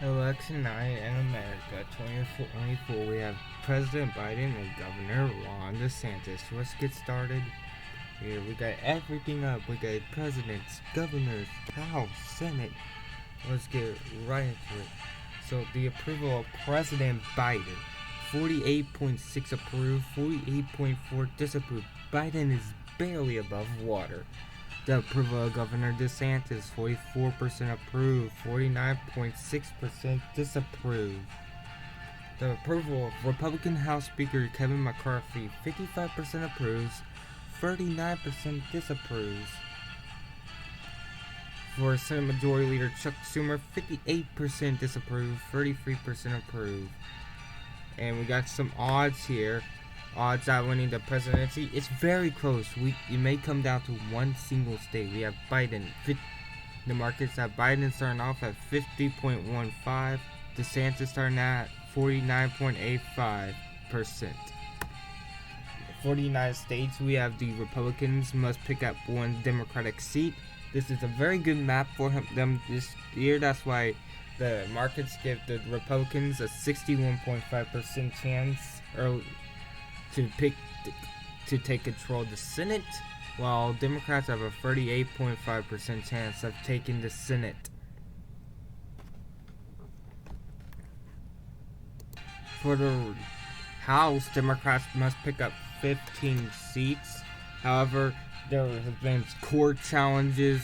Election night in America 2024, we have President Biden and Governor Ron DeSantis. Let's get started. Here we got everything up. We got presidents, governors, House, Senate. Let's get right into it. So the approval of President Biden, 48.6 approved, 48.4 disapproved. Biden is barely above water. The approval of Governor DeSantis, 44% approved, 49.6% disapproved. The approval of Republican House Speaker Kevin McCarthy, 55% approves, 39% disapproves. For Senate Majority Leader Chuck Schumer, 58% disapprove, 33% approve. And we got some odds here. Odds at winning the presidency, it's very close. It may come down to one single state. We have Biden. The markets have Biden starting off at 50.15, DeSantis starting at 49.85%. 49 states, we have the Republicans must pick up one Democratic seat. This is a very good map for them this year. That's why the markets give the Republicans a 61.5% chance to take control of the Senate, while Democrats have a 38.5% chance of taking the Senate. For the House, Democrats must pick up 15 seats. However, there have been court challenges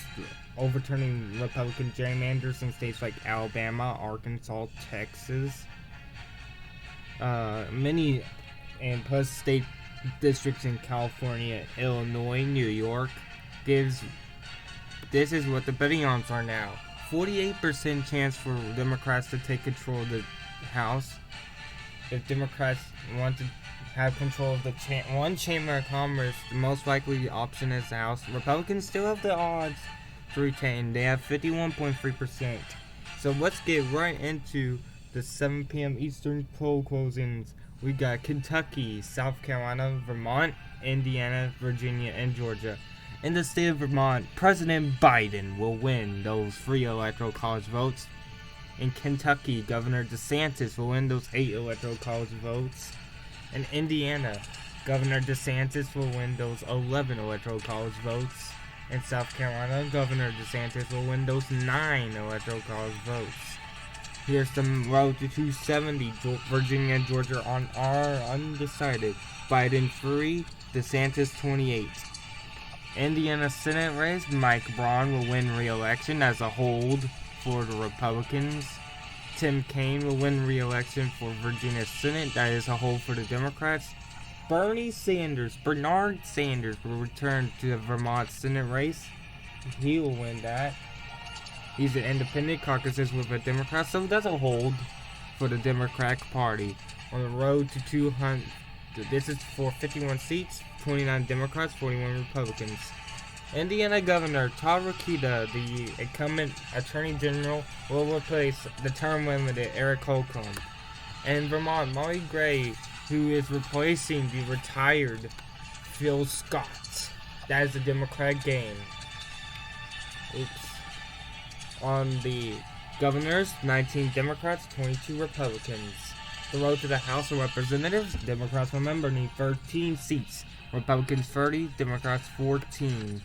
overturning Republican gerrymanders in states like Alabama, Arkansas, Texas. Many and plus state districts in California, Illinois, New York. This is what the betting odds are now. 48% chance for Democrats to take control of the House. If Democrats want to have control of the one chamber of commerce, the most likely option is the House. Republicans still have the odds to retain. They have 51.3%. So let's get right into the 7 p.m. Eastern poll closings. We got Kentucky, South Carolina, Vermont, Indiana, Virginia, and Georgia. In the state of Vermont, President Biden will win those free electoral college votes. In Kentucky, Governor DeSantis will win those 8 electoral college votes. In Indiana, Governor DeSantis will win those 11 electoral college votes. In South Carolina, Governor DeSantis will win those 9 electoral college votes. Here's the road to 270. Virginia and Georgia are undecided. Biden 3, DeSantis 28. Indiana Senate race, BRAUN will win re-election as a hold for the Republicans. Tim Kaine will win re-election for Virginia Senate. That is a hold for the Democrats. Bernard Sanders will return to the Vermont Senate race. He will win that. He's an independent, caucuses with a Democrat, so that's a hold for the Democratic Party. On the road to 200, this is for 51 seats, 29 Democrats, 41 Republicans. Indiana Governor ROKITA, the incumbent Attorney General, will replace the term-limited Eric Holcomb. And Vermont, Molly Gray, who is replacing the retired Phil Scott. That is the Democratic gain. Oops. On the governors, 19 Democrats, 22 Republicans. The road to the House of Representatives, Democrats, remember, need 13 seats. Republicans 30, Democrats 14.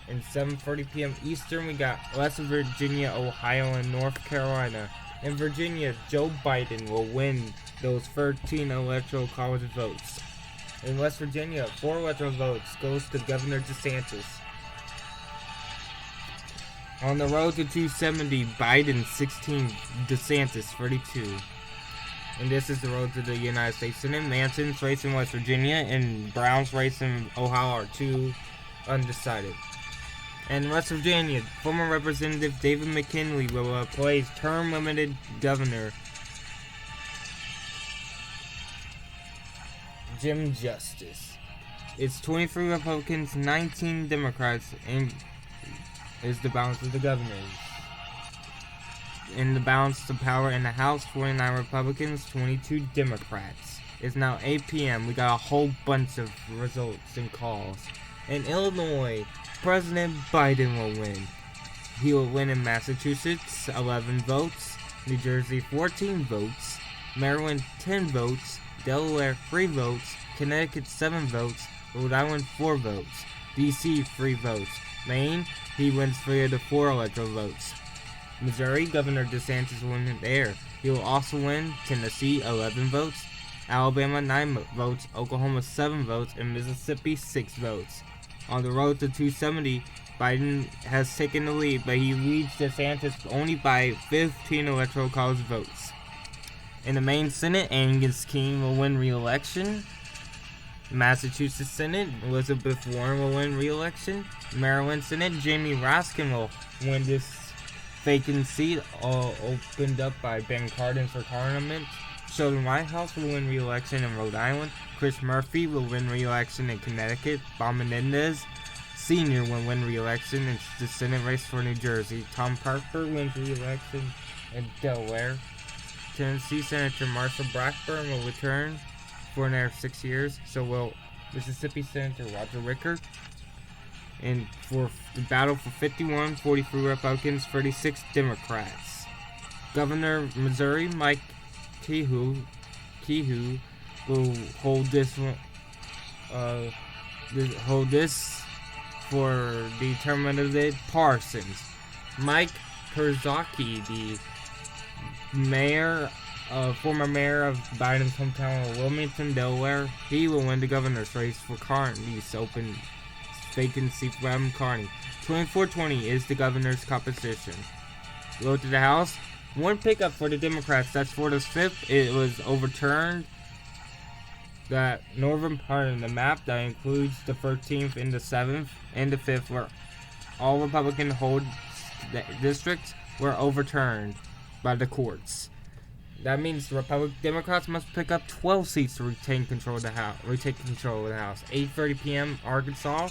In 7:40 p.m. Eastern, we got West Virginia, Ohio, and North Carolina. In Virginia, Joe Biden will win those 13 electoral college votes. In West Virginia, 4 electoral votes goes to Governor DeSantis. On the road to 270, Biden 16, DeSantis 32. And this is the road to the United States Senate. Manchin's race in West Virginia and Brown's race in Ohio are 2 undecided. In West Virginia, former Representative David McKINLEY will replace term-limited Governor Jim Justice. It's 23 Republicans, 19 Democrats, and is the balance of the governors. In the balance of power in the House, 49 Republicans, 22 Democrats. It's now 8 p.m. We got a whole bunch of results and calls. In Illinois, President Biden will win. He will win in Massachusetts, 11 votes. New Jersey 14 votes, Maryland 10 votes, Delaware 3 votes, Connecticut 7 votes, Rhode Island 4 votes, DC 3 votes, Maine, he wins 3 of the 4 electoral votes. Missouri, Governor DeSantis will win there. He will also win Tennessee 11 votes, Alabama 9 votes, Oklahoma 7 votes, and Mississippi 6 votes. On the road to 270, Biden has taken the lead, but he leads DeSantis only by 15 electoral college votes. In the Maine Senate, Angus will win re-election. Massachusetts Senate, Elizabeth Warren will win re-election. Maryland Senate, Jamie Raskin will win this vacant seat, opened up by Ben Cardin's retirement. Sheldon Whitehouse will win re-election in Rhode Island. Chris Murphy will win re-election in Connecticut. Bob Menendez Sr. will win re-election in the Senate race for New Jersey. Tom Carper wins re-election in Delaware. Tennessee Senator Marsha Blackburn will return for another 6 years. So will Mississippi Senator Roger Wicker. And for the battle for 51, 43 Republicans, 36 Democrats. Governor Missouri Mike Kehoe will hold this for the term of the Parsons. Mike Perzocki, the former mayor of Biden's hometown of Wilmington, Delaware, he will win the governor's race for Kearney's open vacancy for Adam Kearney. 24-20 is the governor's composition. Go to the House. One pickup for the Democrats. That's Florida's 5th. It was overturned. That northern part of the map that includes the 13th and the 7th and the 5th, where all Republican hold districts, were overturned by the courts. That means Democrats must pick up 12 seats to retain control of the House. 8:30 p.m. Arkansas.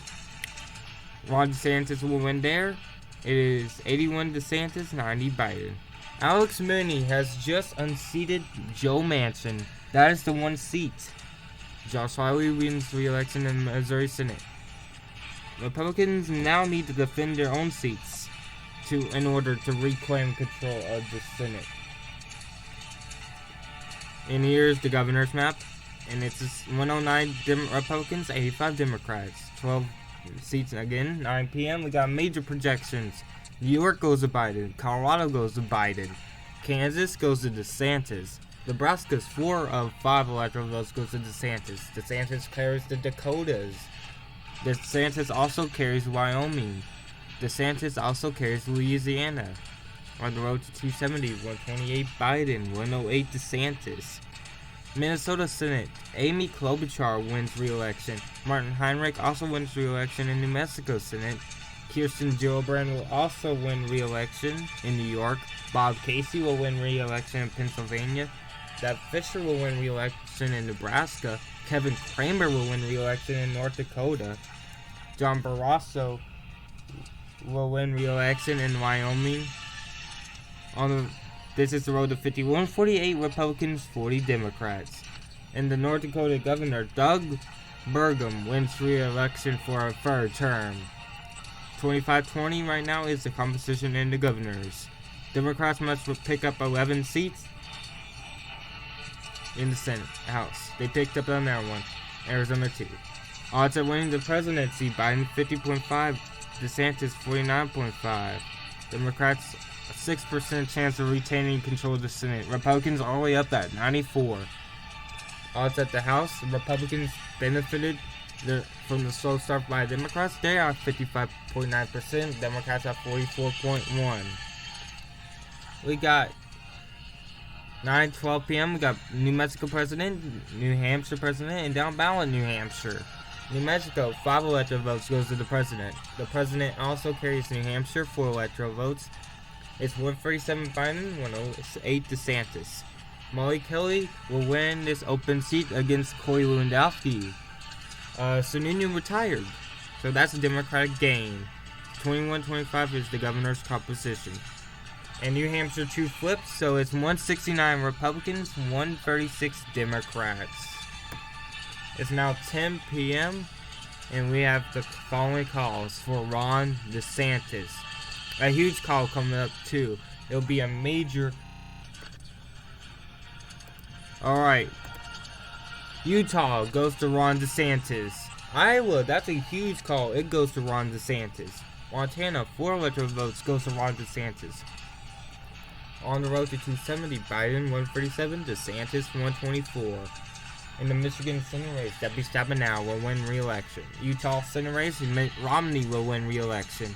Ron DeSantis will win there. It is 81 DeSantis, 90 Biden. Alex Mooney has just unseated Joe Manchin. That is the one seat. Josh Hawley wins re-election in Missouri Senate. Republicans now need to defend their own seats in order to reclaim control of the Senate. And here's the governor's map. And it's 109 Republicans, 85 Democrats. 12 seats again. 9 p.m. We got major projections. New York goes to Biden. Colorado goes to Biden. Kansas goes to DeSantis. Nebraska's 4 of 5 electoral votes goes to DeSantis. DeSantis carries the Dakotas. DeSantis also carries Wyoming. DeSantis also carries Louisiana. On the road to 270, 128 Biden, 108 DeSantis. Minnesota Senate, Amy Klobuchar wins re-election. Martin Heinrich also wins re-election in New Mexico Senate. Kirsten Gillibrand will also win re-election in New York. Bob Casey will win re-election in Pennsylvania. Deb Fisher will win re-election in Nebraska. Kevin Cramer will win re-election in North Dakota. John Barrasso will win re-election in Wyoming. This is the road to 51, 48 Republicans, 40 Democrats. And the North Dakota governor, Doug Burgum, wins re-election for a third term. 25-20 right now is the composition in the governors. Democrats must pick up 11 seats in the Senate House. They picked up another one. Arizona 2. Odds of winning the presidency, Biden 50.5, DeSantis 49.5. Democrats a 6% chance of retaining control of the Senate. Republicans all the way up at 94. Odds at the House, the Republicans benefited from the slow start by Democrats. They are 55.9%. Democrats are 44.1. We got 9:12 p.m. We got New Mexico president, New Hampshire president, and down ballot New Hampshire. New Mexico, 5 electoral votes goes to the president. The president also carries New Hampshire, 4 electoral votes. It's 137 Biden, 108 DeSantis. Molly Kelly will win this open seat against Corey Lewandowski. Sununu retired, so that's a Democratic gain. 21-25 is the governor's composition. And New Hampshire 2 flips, so it's 169 Republicans, 136 Democrats. It's now 10 p.m. and we have the following calls for Ron DeSantis. A huge call coming up too. It'll be a major Alright. Utah goes to Ron DeSantis. Iowa, that's a huge call. It goes to Ron DeSantis. Montana, 4 electoral votes goes to Ron DeSantis. On the road to 270, Biden 137, DeSantis 124. In the Michigan Senate race, Debbie Stabenow will win re-election. Utah Senate race, Mitt Romney will win re-election.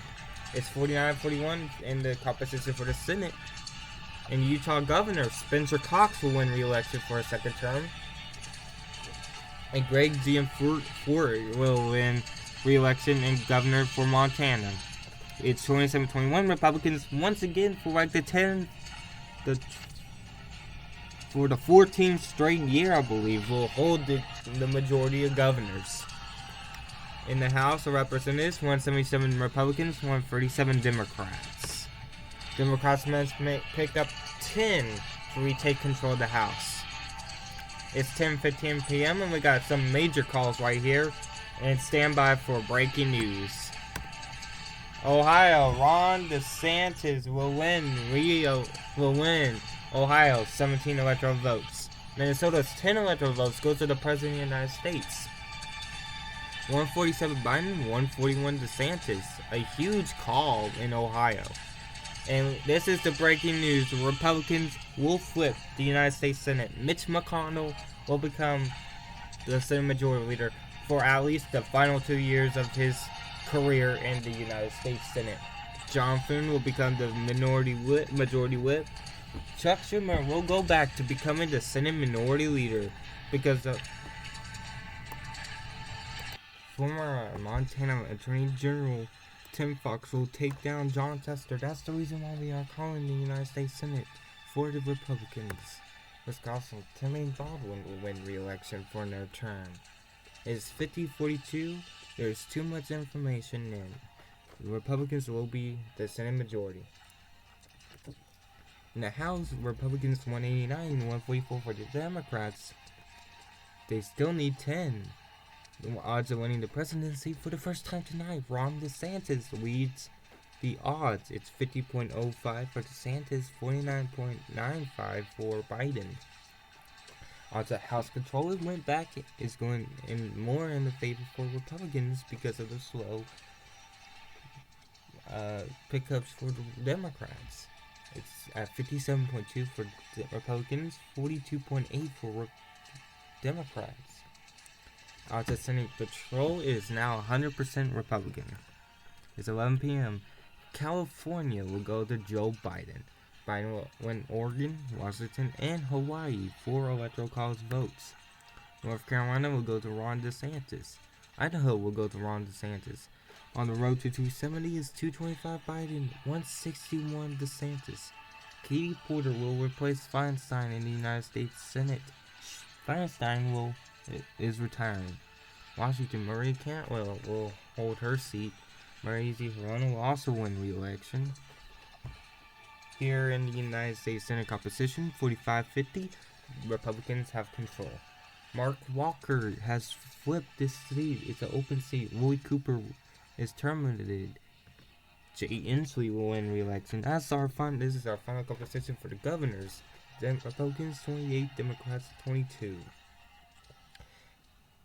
It's 49-41 in the competition for the Senate. In Utah Governor, Spencer Cox will win re-election for a second term. And Greg GIANFORTE will win re-election in governor for Montana. It's 27-21. Republicans once again for like for the 14th straight year, I believe, will hold the majority of governors. In the House of Representatives, 177 Republicans, 137 Democrats. Democrats must pick up 10 to retake control of the House. It's 10:15 p.m. and we got some major calls right here. And stand by for breaking news. Ohio, Ron DeSantis will win Ohio, 17 electoral votes. Minnesota's 10 electoral votes go to the President of the United States. 147 Biden, 141 DeSantis. A huge call in Ohio. And this is the breaking news. The Republicans will flip the United States Senate. Mitch McConnell will become the Senate Majority Leader for at least the final 2 years of his career in the United States Senate. John Thune will become the Majority Whip. Chuck Schumer will go back to becoming the Senate Minority Leader because former Montana Attorney General Tim Fox will take down John Tester. That's the reason why we are calling the United States Senate for the Republicans. Wisconsin, Timmy Baldwin will win re-election for another term. It's 50-42. There's too much information in. The Republicans will be the Senate majority. In the House, Republicans 189 and 144 for the Democrats. They still need 10. The odds of winning the presidency for the first time tonight. Ron DeSantis leads the odds. It's 50.05 for DeSantis, 49.95 for Biden. Odds of House control went back is going in more in the favor for Republicans because of the slow pickups for the Democrats. It's at 57.2 for Republicans, 42.8 for Democrats. Odds of Senate control is now 100% Republican. It's 11 p.m. California will go to Joe Biden. Biden will win Oregon, Washington, and Hawaii, 4 electoral college votes. North Carolina will go to Ron DeSantis. Idaho will go to Ron DeSantis. On the road to 270 is 225 Biden, 161 DeSantis. Katie Porter will replace Feinstein in the United States Senate. Feinstein is retiring. Washington, Marie Cantwell will hold her seat. Marie Zahorna will also win re-election. Here in the United States Senate composition, 45-50, Republicans have control. Mark Walker has flipped this seat. It's an open seat. Roy Cooper is terminated. Jay Inslee will win re-election. This is our final composition for the governors. Republicans 28, Democrats 22.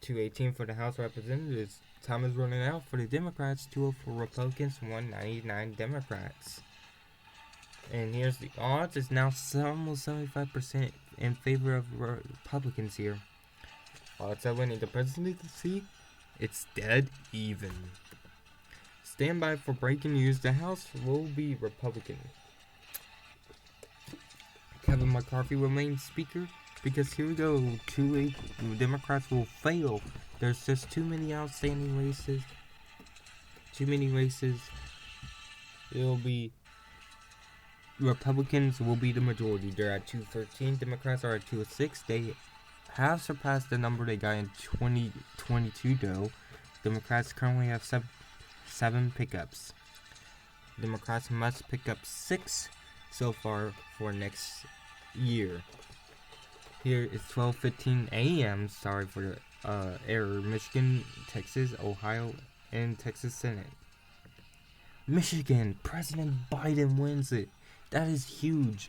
218 for the House of Representatives. Time is running out for the Democrats. 204 Republicans, 199 Democrats. And here's the odds. It's now almost 75% in favor of Republicans here. Odds of winning the presidency, it's dead even. Stand by for breaking news. The House will be Republican. Kevin McCarthy remains Speaker because here we go. 2 Democrats will fail. There's just too many outstanding races. It'll be Republicans will be the majority. They're at 213. Democrats are at 206. They have surpassed the number they got in 2022 though. Democrats currently have 7 pickups. Democrats must pick up 6 so far for next year. Here is 12:15 a.m. Sorry for the error. Michigan, Texas, Ohio, and Texas Senate. Michigan, President Biden wins it. That is huge.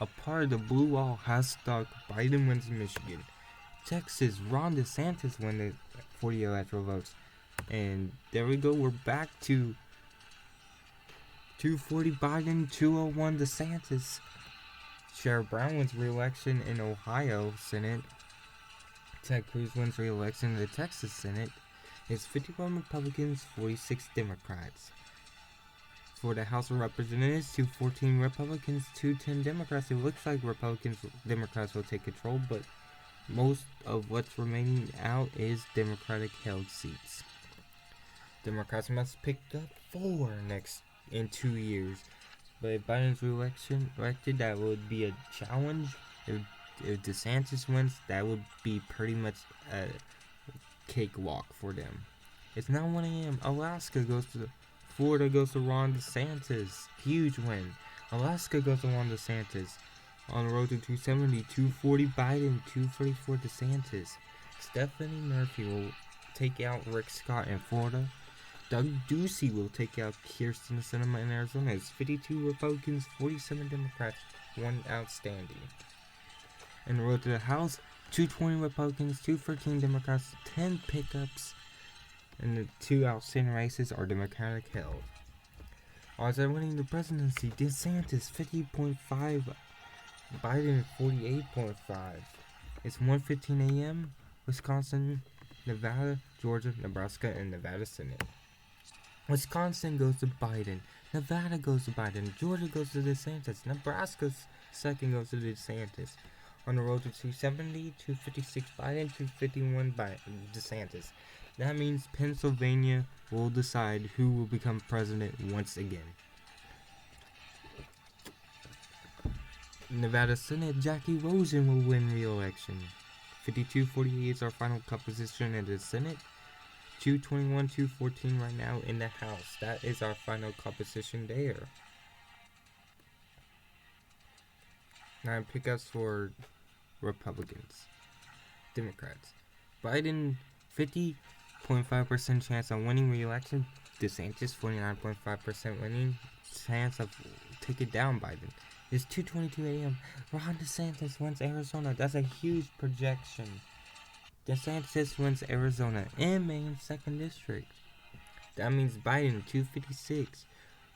a part of the blue wall has stuck. Biden wins Michigan. Texas, Ron DeSantis won the 40 electoral votes. And there we go, we're back to 240 Biden, 201 DeSantis. Sherrod Brown wins re-election in Ohio Senate. Ted Cruz wins re-election in the Texas Senate. It's 51 Republicans, 46 Democrats. For the House of Representatives, 214 Republicans, 210 Democrats. It looks like Democrats will take control, but most of what's remaining out is Democratic-held seats. Democrats must pick up 4 in 2 years. But if Biden's elected, that would be a challenge. If DeSantis wins, that would be pretty much a cakewalk for them. It's now 1 a.m. Florida goes to Ron DeSantis. Huge win. Alaska goes to Ron DeSantis. On the road to 270, 240 Biden, 244 DeSantis. Stephanie Murphy will take out Rick Scott in Florida. Doug Ducey will take out Kirsten Sinema in Arizona. It's 52 Republicans, 47 Democrats, 1 outstanding. In the road to the House, 220 Republicans, 213 Democrats, 10 pickups, and the 2 outstanding races are Democratic held. Odds are winning the presidency: DeSantis 50.5, Biden 48.5. It's 1:15 a.m. Wisconsin, Nevada, Georgia, Nebraska, and Nevada Senate. Wisconsin goes to Biden. Nevada goes to Biden. Georgia goes to DeSantis. Nebraska's second goes to DeSantis. On the road to 270, 256 Biden, 251 DeSantis. That means Pennsylvania will decide who will become president once again. Nevada Senate, Jackie Rosen will win re-election. 52-48 is our final composition in the Senate. 221, 214 right now in the House. That is our final composition there. 9 pickups for Republicans. Democrats. Biden 50.5% chance on winning re-election. DeSantis 49.5% winning chance of taking down Biden. It's 2:22 a.m. Ron DeSantis wins Arizona. That's a huge projection. DeSantis wins Arizona and Maine 2nd District. That means Biden 256.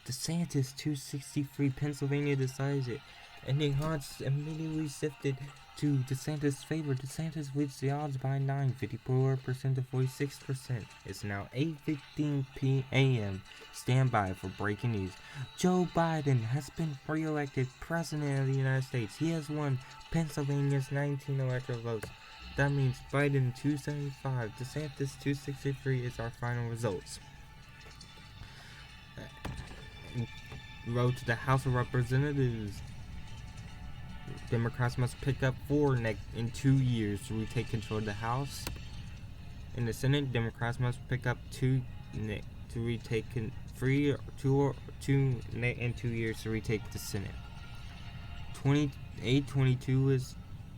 DeSantis 263. Pennsylvania decides it. Ending odds immediately shifted to DeSantis' favor. DeSantis wins the odds by 9, 54% to 46%. It's now 8:15 p.m. Stand by for breaking news. Joe Biden has been re-elected President of the United States. He has won Pennsylvania's 19 electoral votes. That means Biden 275, DeSantis 263 is our final results. Road to the House of Representatives. Democrats must pick up 4 in 2 years to retake control of the House. In the Senate, Democrats must pick up 2 to retake 2 in 2 years to retake the Senate. 28-22 is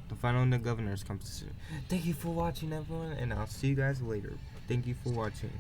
the final in the governor's composition. Thank you for watching, everyone, and I'll see you guys later. Thank you for watching.